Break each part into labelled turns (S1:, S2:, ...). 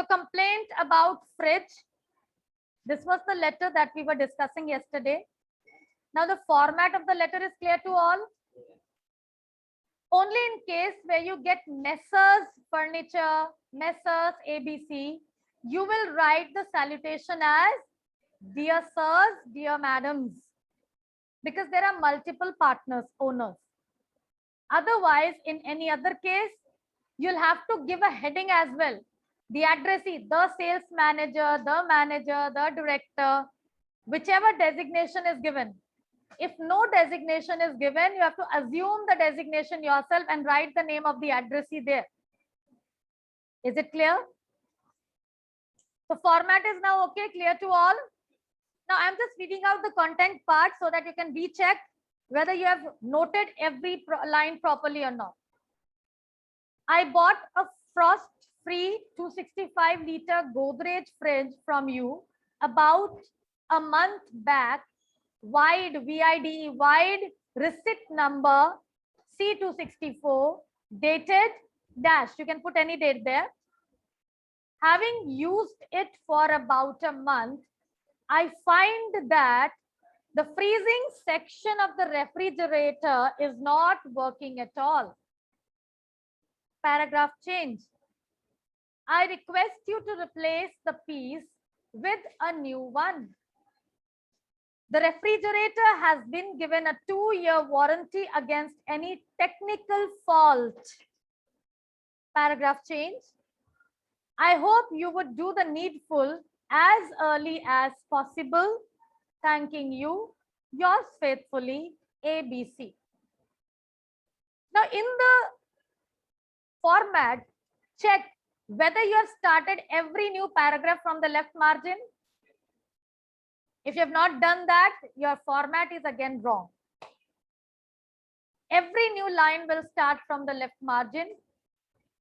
S1: So complaint about fridge. This was the letter that we were discussing yesterday. Now the format of the letter is clear to all. Only in case where you get Messrs Furniture, Messrs ABC, you will write the salutation as dear sirs, dear madams, because there are multiple partners, owners. Otherwise, in any other case, you'll have to give a heading as well. The addressee, the sales manager, the director, whichever designation is given. If no designation is given, you have to assume the designation yourself and write the name of the addressee there. Is it clear? The format is now okay, clear to all? Now I'm just reading out the content part so that you can recheck whether you have noted every line properly or not. I bought a frost-free 265-liter Godrej fridge from you about a month back. Wide, VIDE, wide, receipt number C264, dated dash. You can put any date there. Having used it for about a month, I find that the freezing section of the refrigerator is not working at all. Paragraph change. I request you to replace the piece with a new one. The refrigerator has been given a 2-year warranty against any technical fault. Paragraph change. I hope you would do the needful as early as possible. Thanking you, yours faithfully, ABC. Now, in the format, check whether you have started every new paragraph from the left margin. If you have not done that, your format is again wrong. Every new line will start from the left margin.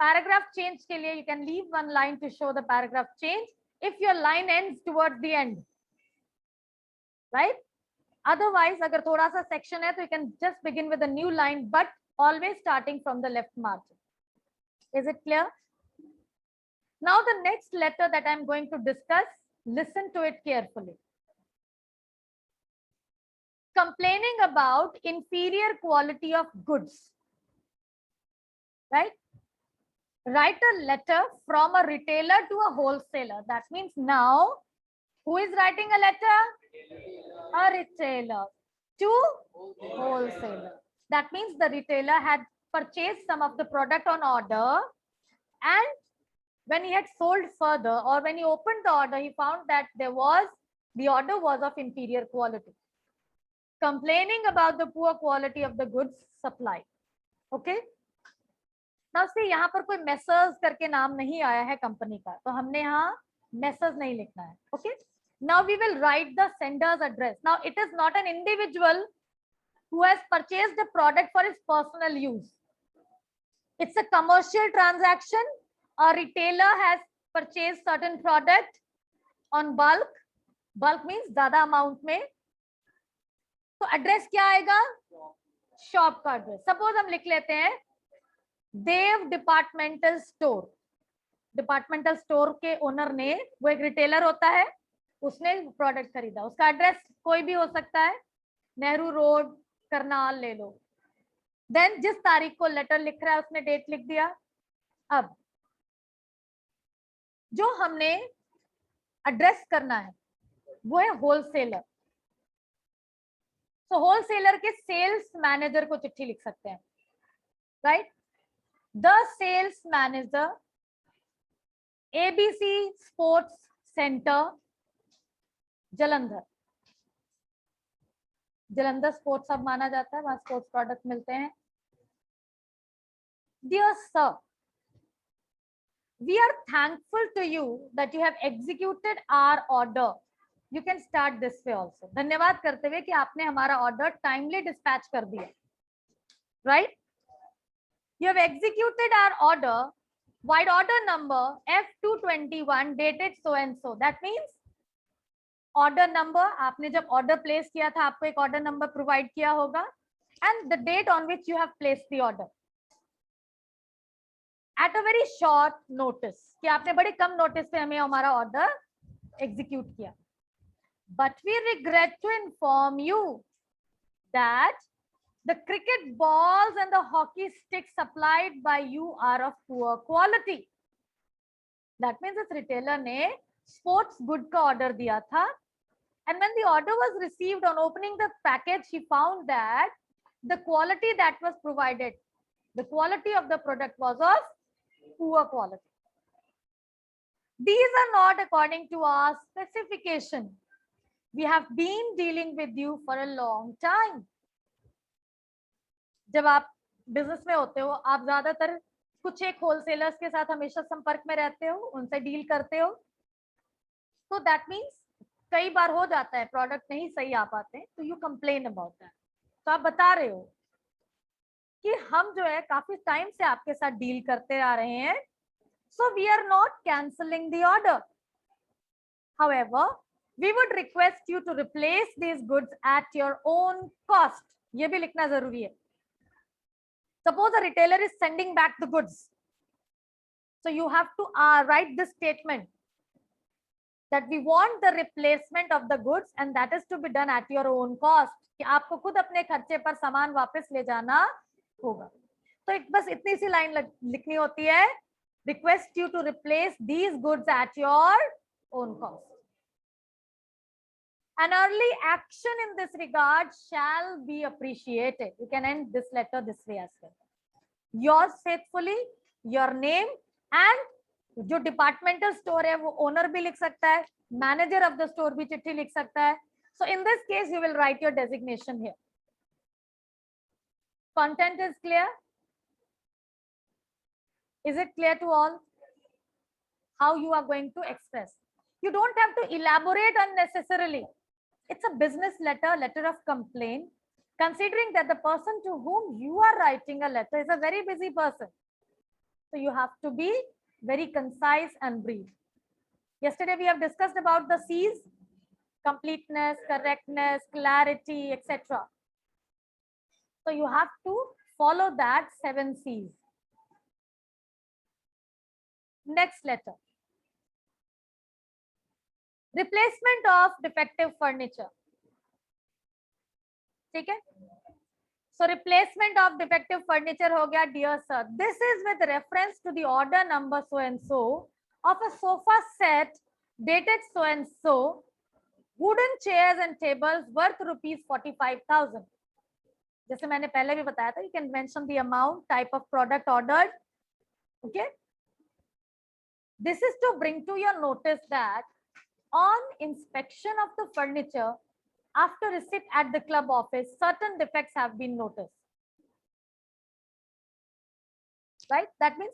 S1: Paragraph change ke liye, you can leave one line to show the paragraph change if your line ends towards the end. Right? Otherwise, agar thoda sa section hai, so you can just begin with a new line, but always starting from the left margin. Is it clear? Now the next letter that I'm going to discuss, listen to it carefully. Complaining about inferior quality of goods. Right? Write a letter from a retailer to a wholesaler. That means now, who is writing a letter? A retailer to wholesaler. That means the retailer had purchased some of the product on order, and when he had sold further, or when he opened the order, he found that the order was of inferior quality. Complaining about the poor quality of the goods supplied. Okay. Now see, यहाँ पर कोई Messrs करके नाम नहीं आया है company का, तो हमने यहाँ Messrs नहीं लिखना है. Okay. Now we will write the sender's address. Now it is not an individual who has purchased a product for his personal use. It's a commercial transaction. A retailer has purchased certain product on bulk. Bulk means ज़्यादा amount में. तो address क्या आएगा? Shop का address. Suppose हम लिख लेते हैं देव डिपार्टमेंटल स्टोर. डिपार्टमेंटल स्टोर के ओनर ने, वो एक रिटेलर होता है, उसने प्रोडक्ट खरीदा. उसका एड्रेस कोई भी हो सकता है, नेहरू रोड, करनाल ले लो. देन जिस तारीख को लेटर लिख रहा है उसने डेट लिख दिया. अब जो हमने एड्रेस करना है वो है होलसेलर. तो होलसेलर के सेल्स मैनेजर को चिट्ठी लिख सकते हैं. Right? The sales manager, ABC Sports Center, Jalandhar. Jalandhar sports अब माना जाता है, वहां स्पोर्ट्स प्रोडक्ट मिलते हैं. Dear sir, we are thankful to you that you have executed our order. You can start this way also. धन्यवाद करते हुए कि आपने हमारा ऑर्डर टाइमली डिस्पैच कर दिया. Right? You have executed our order, wide order number F221 dated so and so. That means order number, आपने जब order place किया था आपको एक order number provide किया होगा, and the date on which you have placed the order. At a very short notice, कि आपने बड़े कम नोटिस पे हमें हमारा ऑर्डर एग्जीक्यूट किया. But we regret to inform you that the cricket balls and the hockey sticks supplied by you are of poor quality. That means this retailer ने sports good का order दिया था, and when the order was received, on opening the package, he found that the quality that was provided, the quality of the product was of poor quality. These are not according to our specification. We have been dealing with you for a long time. जब आप business में होते हो, आप ज्यादातर कुछ एक wholesalers के साथ हमेशा संपर्क में रहते हो, उनसे डील करते हो. तो दैट मीन्स कई बार हो जाता है प्रोडक्ट नहीं सही आ पाते हैं, तो यू कंप्लेन अबाउट दैट. तो आप बता रहे हो कि हम जो है काफी टाइम से आपके साथ डील करते आ रहे हैं, so we are not cancelling the order. However, we would request you to replace these goods at your own cost. ये भी लिखना जरूरी है. Suppose a retailer is sending back the goods, so you have to write this statement that we want the replacement of the goods and that is to be done at your own cost. कि आपको खुद अपने खर्चे पर सामान वापस ले जाना होगा. तो एक बस इतनी सी लाइन लिखनी होती है, request you to replace these goods at your own cost. An early action in this regard shall be appreciated. You can end this letter this way as well. Yours faithfully, your name, and जो departmental store है वो owner भी लिख सकता है, manager of the store भी चिट्ठी लिख सकता है. So in this case you will write your designation here. Content is clear? Is it clear to all how you are going to express? You don't have to elaborate unnecessarily. It's a business letter, letter of complaint, considering that the person to whom you are writing a letter is a very busy person. So you have to be very concise and brief. Yesterday we have discussed about the C's: completeness, correctness, clarity, etc. So you have to follow that 7 C's. Next letter. Replacement of defective furniture. ठीक है? So replacement of defective furniture हो गया. Dear sir, this is with reference to the order number so and so of a sofa set dated so and so, wooden chairs and tables worth rupees 45,000. जैसे मैंने पहले भी बताया था, you can mention the amount, type of product ordered. Okay. This is to bring to your notice that on inspection of the furniture after receipt at the club office, certain defects have been noticed. Right? That means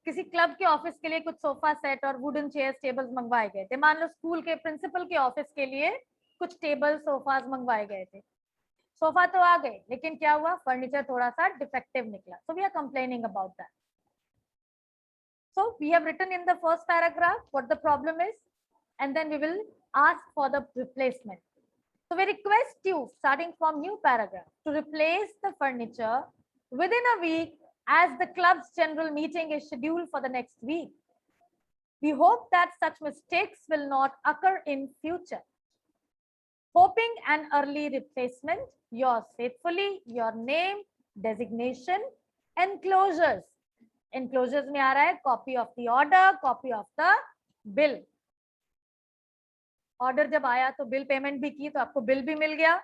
S1: किसी club के office के लिए कुछ sofa set और wooden chairs tables मंगवाए गए थे. मान लो स्कूल के प्रिंसिपल के ऑफिस के लिए कुछ टेबल सोफास मंगवाए गए थे. सोफा तो आ गए, लेकिन क्या हुआ, फर्नीचर थोड़ा सा डिफेक्टिव निकला. So we are complaining about that. So we have written in the first paragraph what the problem is, and then we will ask for the replacement. So we request you, starting from new paragraph, to replace the furniture within a week, as the club's general meeting is scheduled for the next week. We hope that such mistakes will not occur in future. Hoping an early replacement, yours faithfully, your name, designation, enclosures. Enclosures में आ रहा है copy of the order, copy of the bill. Order जब आया तो bill payment भी की, तो आपको बिल भी मिल गया.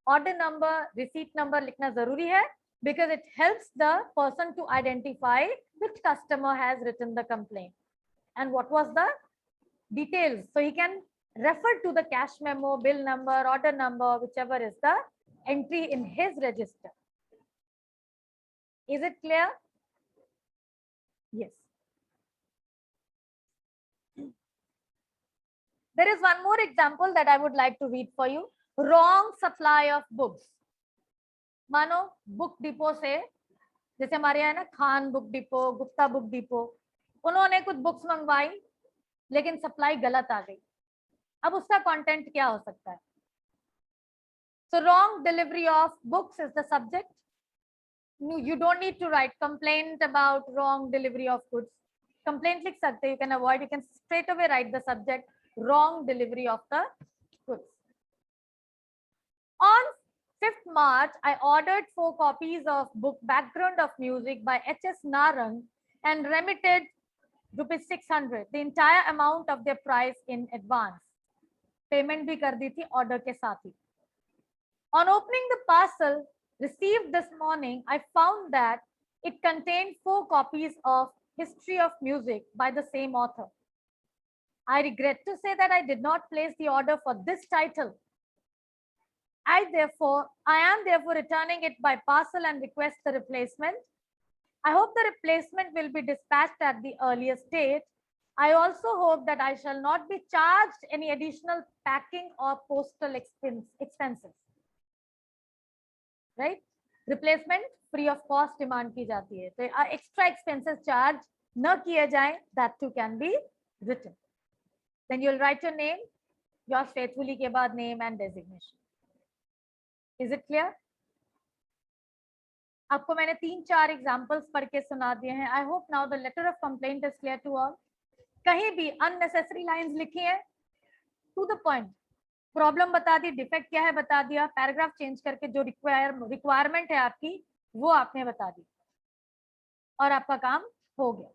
S1: ऑर्डर नंबर, रिसीट नंबर लिखना जरूरी है, because it helps the person to identify which customer has written the complaint and what was the details. So he can refer to the cash memo, bill number, order number, whichever is the entry in his register. Is it clear? Yes. There is one more example that I would like to read for you. Wrong supply of books. मानो book depot से, जैसे हमारे यहाँ है ना Khan book depot, Gupta book depot, उन्होंने कुछ books मंगवाई लेकिन सप्लाई गलत आ गई. अब उसका कंटेंट क्या हो सकता है? So wrong delivery of books is the subject. You don't need to write complaint about wrong delivery of goods. Complaint लिख सकते, you can avoid, you can straight away write the subject wrong delivery of the goods. On 5th March, I ordered 4 copies of book Background of Music by H.S. Narang and remitted ₹600, the entire amount of their price in advance. Payment भी कर दी थी order के साथ ही. On opening the parcel received this morning, I found that it contained 4 copies of History of Music by the same author. I regret to say that I did not place the order for this title. I am therefore returning it by parcel and request the replacement. I hope the replacement will be dispatched at the earliest date. I also hope that I shall not be charged any additional packing or postal expenses. Right? Replacement free of cost demand की जाती है. तो extra expenses charge न किए जाए, that too can be written. Then you'll write your name, yours faithfully के बाद name and designation. Is it clear? आपको मैंने 3-4 एग्जांपल्स पढ़ के सुना दिए हैं. I hope now the letter of complaint is clear to all. कहीं भी अननेसेसरी लाइंस लिखी है, टू द पॉइंट, प्रॉब्लम बता दी, डिफेक्ट क्या है बता दिया, पैराग्राफ चेंज करके जो रिक्वायरमेंट है आपकी वो आपने बता दी और आपका काम हो गया.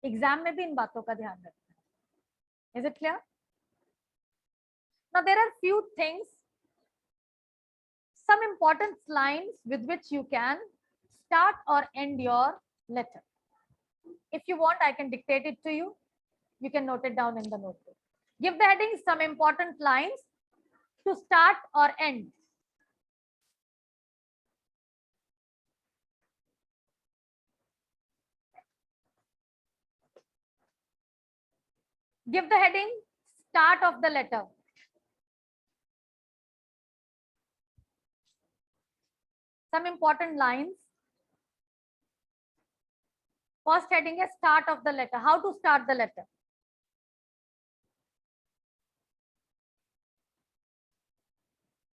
S1: एग्जाम में भी इन बातों का ध्यान रखना है. Is it clear? Now there are few things, some important lines with which you can start or end your letter. If you want, I can dictate it to you. You can note it down in the notebook. Give the heading some important lines to start or end. Give the heading start of the letter. Some important lines. First heading is start of the letter. How to start the letter?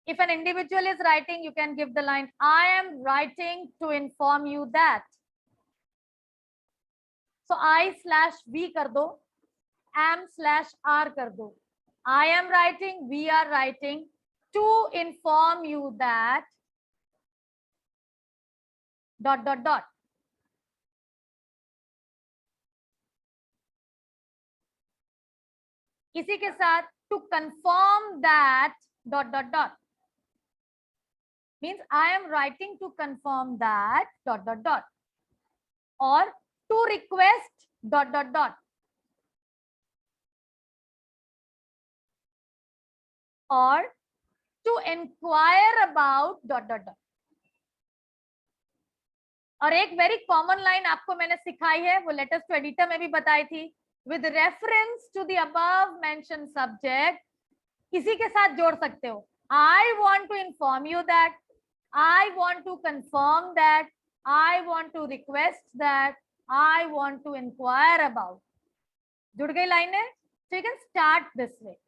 S1: If an individual is writing, you can give the line, I am writing to inform you that. So I/V कर दो, am/R कर दो. I am writing, we are writing to inform you that ... इसी के साथ to confirm that ... means I am writing to confirm that ... or to request ... or to inquire about ... और एक very common line आपको मैंने सिखाई है, वो लेटर्स टू एडिटर में भी बताई थी, with reference to the above mention subject. इसी के साथ जोड़ सकते हो, I want to inform you that, I want to confirm that, I want to request that, I want to enquire about. जुड़ गई लाइन है, so you can start this way.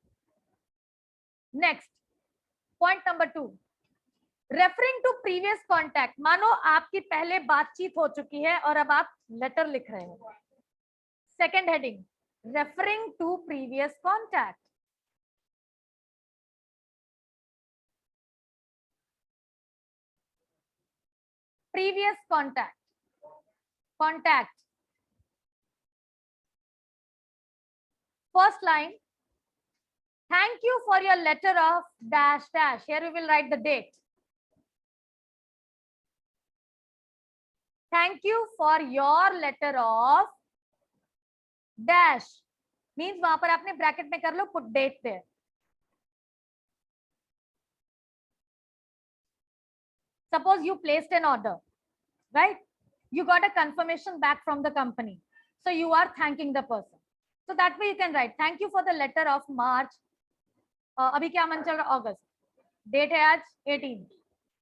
S1: Next point number 2, referring to previous contact. मानो आपकी पहले बातचीत हो चुकी है और अब आप लेटर लिख रहे हो. Second heading, referring to previous contact. Previous contact, contact. First line, thank you for your letter of ... Here we will write the date. Thank you for your letter of ... means वहां पर आपने bracket में कर लो, put date there. Suppose you placed an order, right? You got a confirmation back from the company, so you are thanking the person. So that way you can write, thank you for the letter of March. अभी क्या month चल रहा, अगस्त, date है आज 18.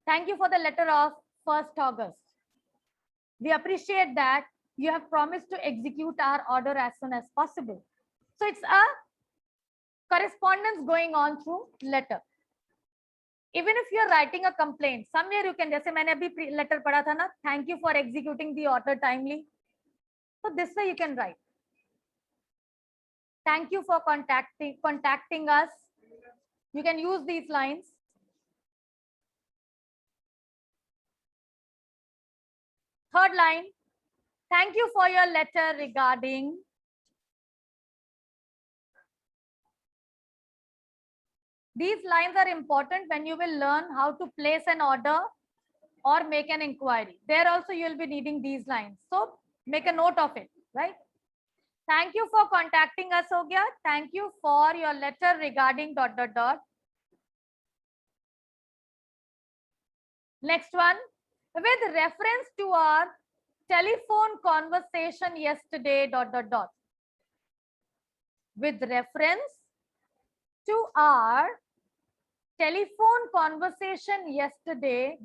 S1: Thank you for the letter of 1st August. We appreciate that you have promised to execute our order as soon as possible. So it's a correspondence going on through letter. even if you are writing a complaint, somewhere you can, जैसे मैंने अभी letter पढ़ा था ना, thank you for executing the order timely. So this way you can write. Thank you for contacting us. You can use these lines. Third line, thank you for your letter regarding. These lines are important when you will learn how to place an order or make an inquiry. There also you will be needing these lines. So make a note of it, right? Thank you for contacting us हो गया. Thank you for your letter regarding ... Next one, with reference to our telephone conversation yesterday ... With reference to our telephone conversation yesterday ...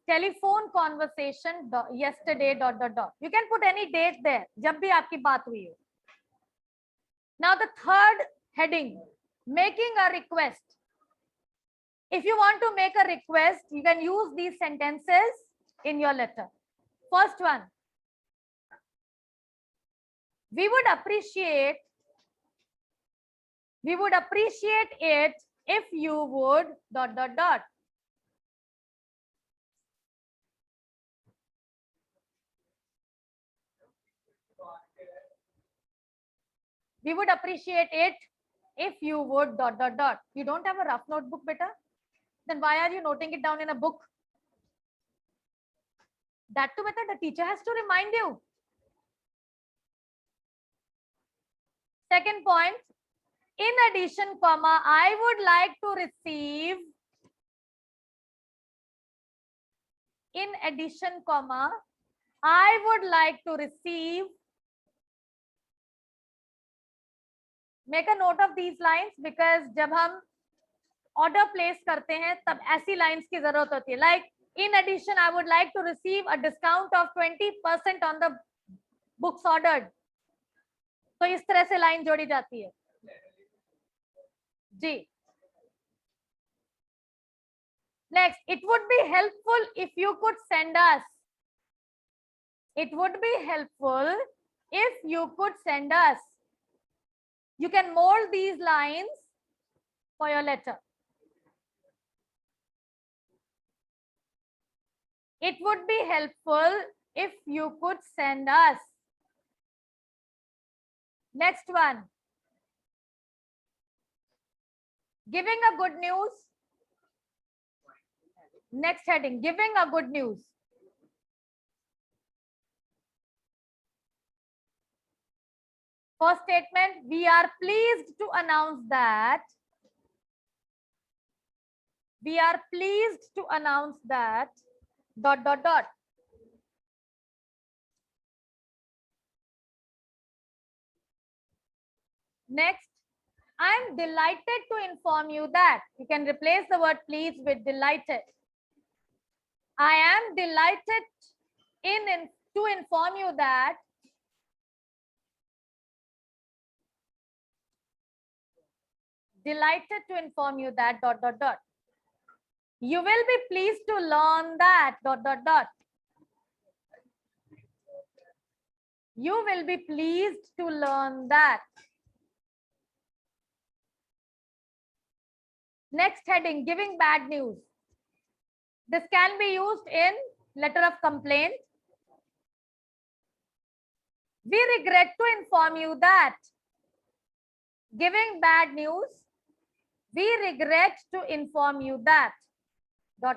S1: Telephone conversation yesterday ... You can put any date there, जब भी आपकी बात हुई हो. Now the third heading, making a request. If you want to make a request, you can use these sentences in your letter. First one, we would appreciate it if you would ... We would appreciate it if you would ... You don't have a rough notebook, beta? Then why are you noting it down in a book? That too, beta, the teacher has to remind you. Second point, in addition, comma, I would like to receive. In addition, comma, I would like to receive. Make a note of these lines because जब हम order place करते हैं तब ऐसी lines की जरूरत होती है. Like, in addition, I would like to receive a discount of 20% on the books ordered. तो इस तरह से line जोड़ी जाती है. जी. Next, it would be helpful if you could send us. It would be helpful if you could send us. You can mold these lines for your letter. It would be helpful if you could send us. Next one. Giving a good news. Next heading, giving a good news. First statement, we are pleased to announce that. We are pleased to announce that ... Next, I am delighted to inform you that. You can replace the word pleased with delighted. I am delighted to inform you that. Delighted to inform you that ... You will be pleased to learn that ... You will be pleased to learn that. Next heading, giving bad news. This can be used in letter of complaint. We regret to inform you that. Giving bad news. We regret to inform you that ... I'm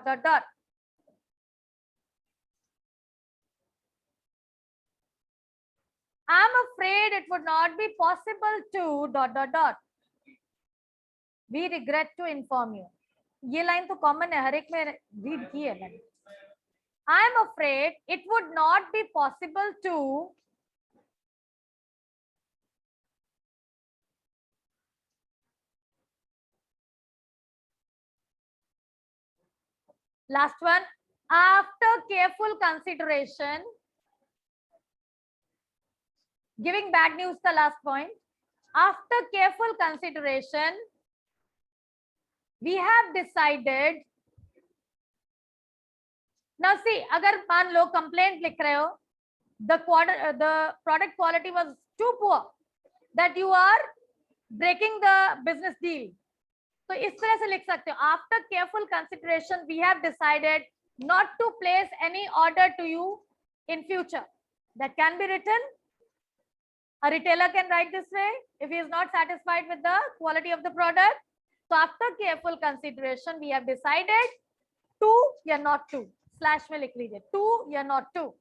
S1: afraid it would not be possible to ... We regret to inform you. ये line तो common है, हर एक में read की है मैंने. I am afraid it would not be possible to. Last one, After careful consideration, giving bad news the last point. After careful consideration, we have decided. Now see, अगर मान लो complaint लिख रहे हो, the product quality was too poor that you are breaking the business deal. तो इस तरह से लिख सकते हो. After careful consideration, we have decided not to place any order to you in future. That can be written. A retailer can write this way if he is not satisfied with the quality of the product. So after careful consideration, we have decided to या not to. Slash में लिख लीजिए. To या not to.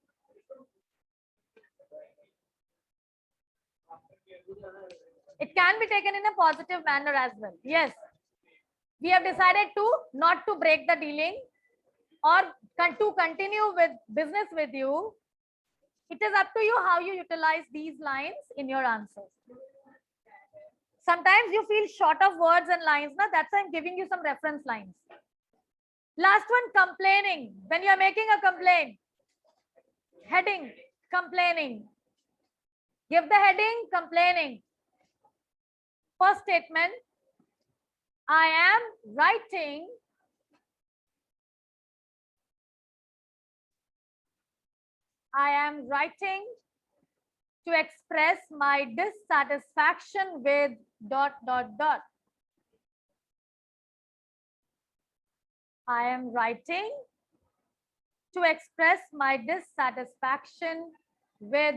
S1: It can be taken in a positive manner as well. Yes. We have decided to not to break the dealing or to continue with business with you. It is up to you how you utilize these lines in your answers. Sometimes you feel short of words and lines. Now that's why I'm giving you some reference lines. Last one, complaining. When you are making a complaint, heading, complaining. Give the heading, complaining. First statement, I am writing to express my dissatisfaction with ... I am writing to express my dissatisfaction with ...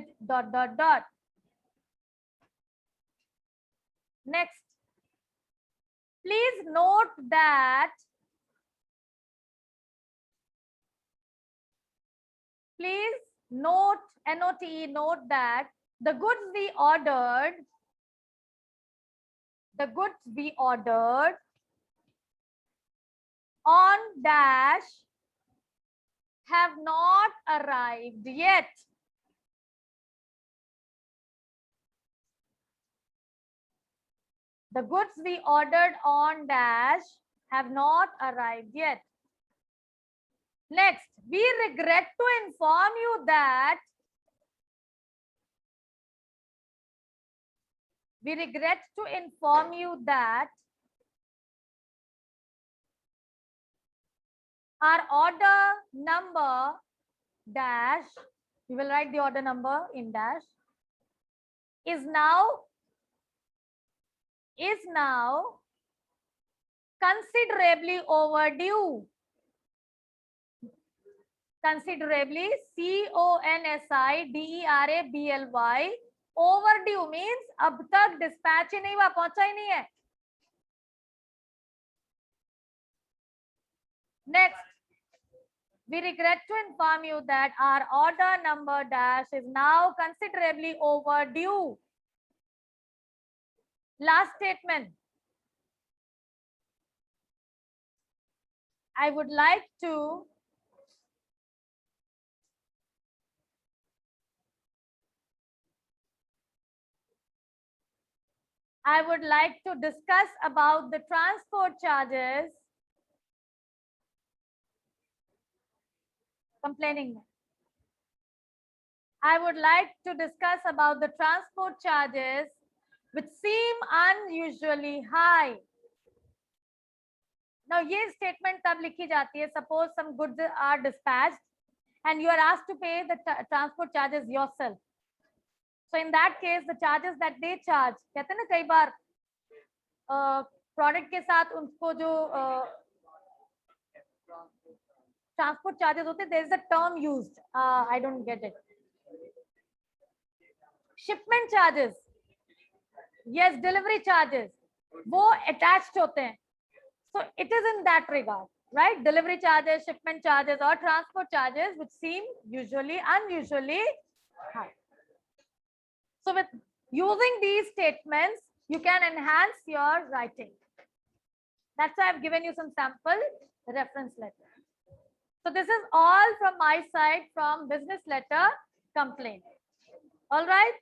S1: Next, please note that note that the goods we ordered on dash have not arrived yet. The goods we ordered on dash have not arrived yet. Next, we regret to inform you that our order number dash, we will write the order number in dash, is now considerably overdue. Considerably, CONSIDERABLY. Overdue means अब तक dispatch ही नहीं हुआ, पहुंचा ही नहीं है. Next, we regret to inform you that our order number dash is now considerably overdue. Last statement. I would like to discuss about the transport charges. Complaining. I would like to discuss about the transport charges which seem unusually high. Now, ये statement तब लिखी जाती है, suppose some goods are dispatched and you are asked to pay the transport charges yourself. So in that case, the charges that they charge, कहते हैं ना कई बार product के साथ उनको जो transport charges होते, there is a term used. I don't get it. Shipment charges. Yes, delivery charges. वो attached होते हैं. So it is in that regard, right? Delivery charges, shipment charges, or transport charges, which seem unusually high. So with using these statements, you can enhance your writing. That's why I've given you some sample reference letter. So this is all from my side from business letter complaint. All right.